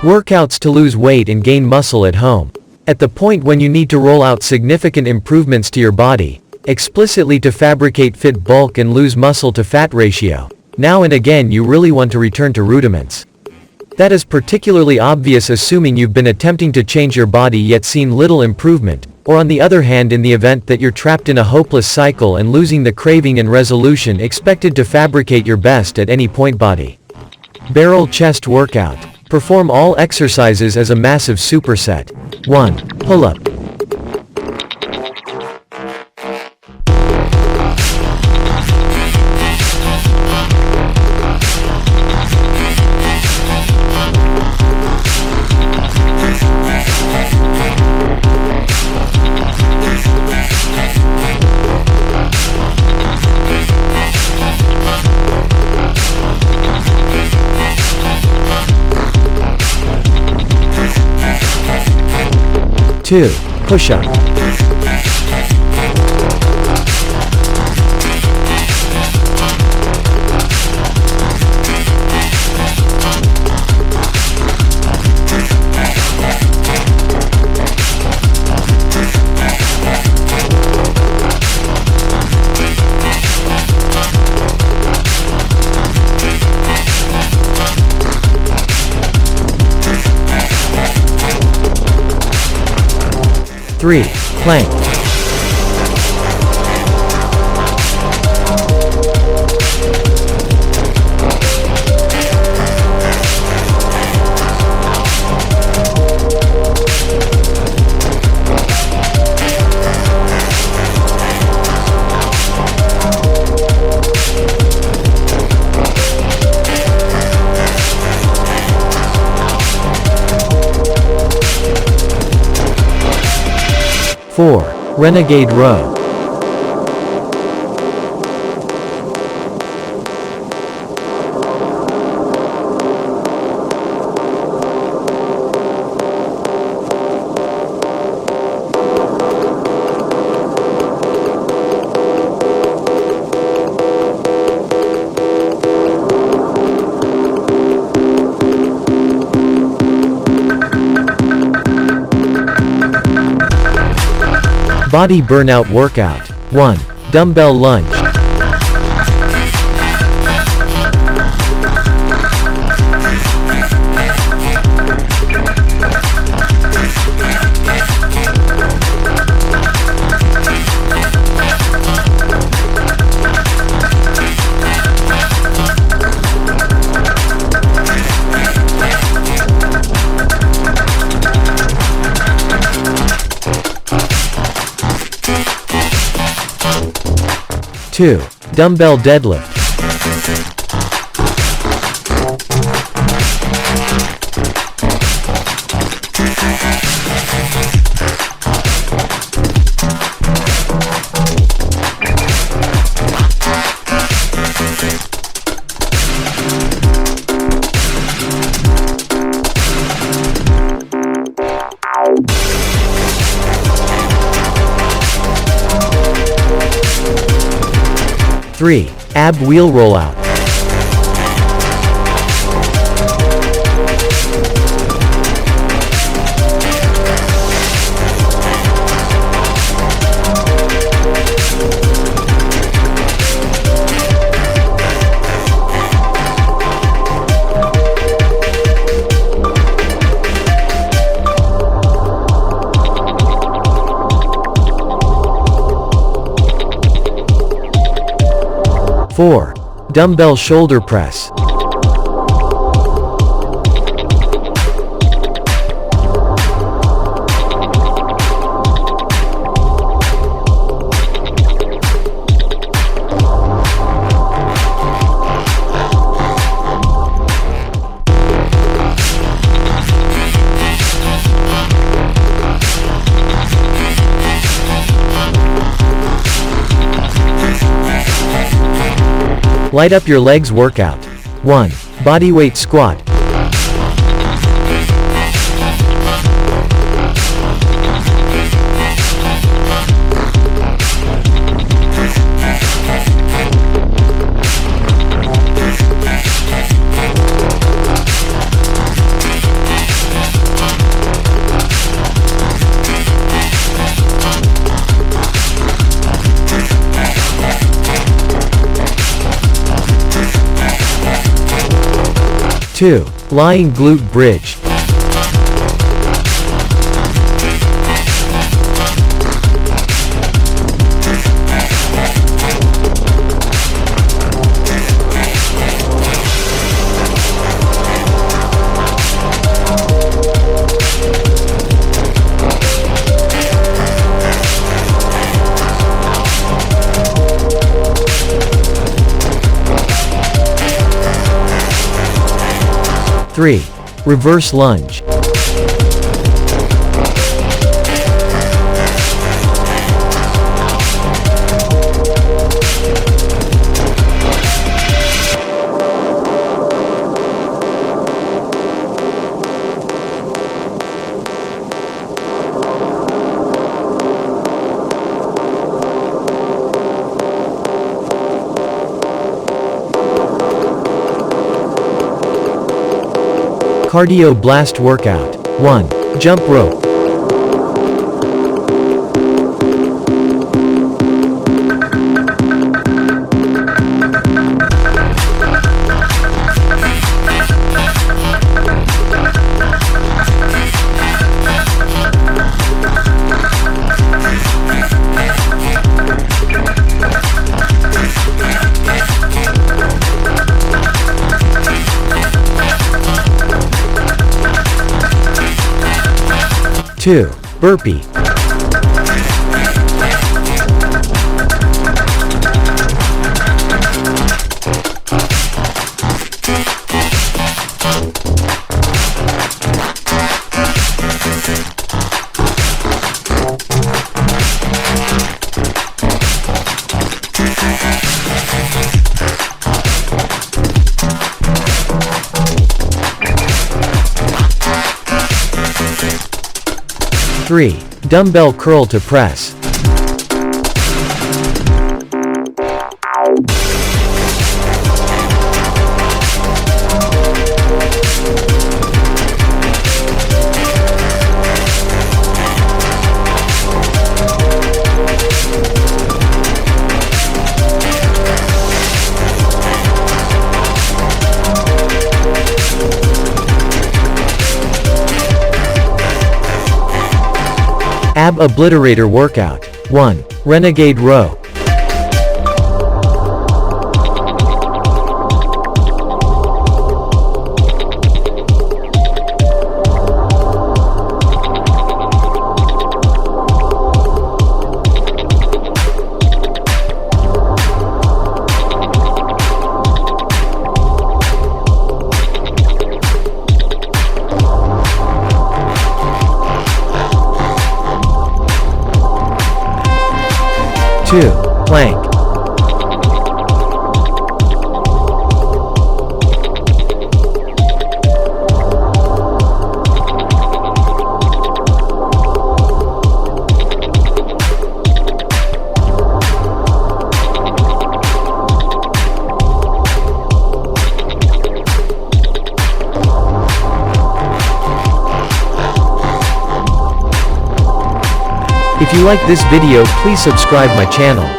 Workouts to lose weight and gain muscle at home. At the point when you need to roll out significant improvements to your body, explicitly to fabricate fit bulk and lose muscle to fat ratio, now and again you really want to return to rudiments. That is particularly obvious assuming you've been attempting to change your body yet seen little improvement, or on the other hand in the event that you're trapped in a hopeless cycle and losing the craving and resolution expected to fabricate your best at any point. Body. Barrel chest workout. Perform all exercises as a massive superset. 1. Pull-up. 2. Push-up. 3. Plank. 4. Renegade row. 4. Body burnout workout. 1. Dumbbell lunge. 2. Dumbbell deadlift. 3. Ab wheel rollout. 4. Dumbbell shoulder press. 4. Light up your legs workout. 1. Bodyweight squat. 2. Lying glute bridge. 3. Reverse lunge. 4. Cardio blast workout. 1. Jump rope. 2. Burpee. 3. Dumbbell curl to press. 'Ab obliterator workout. 1. Renegade row. 2. Plank. 'If you like this video, please subscribe my channel.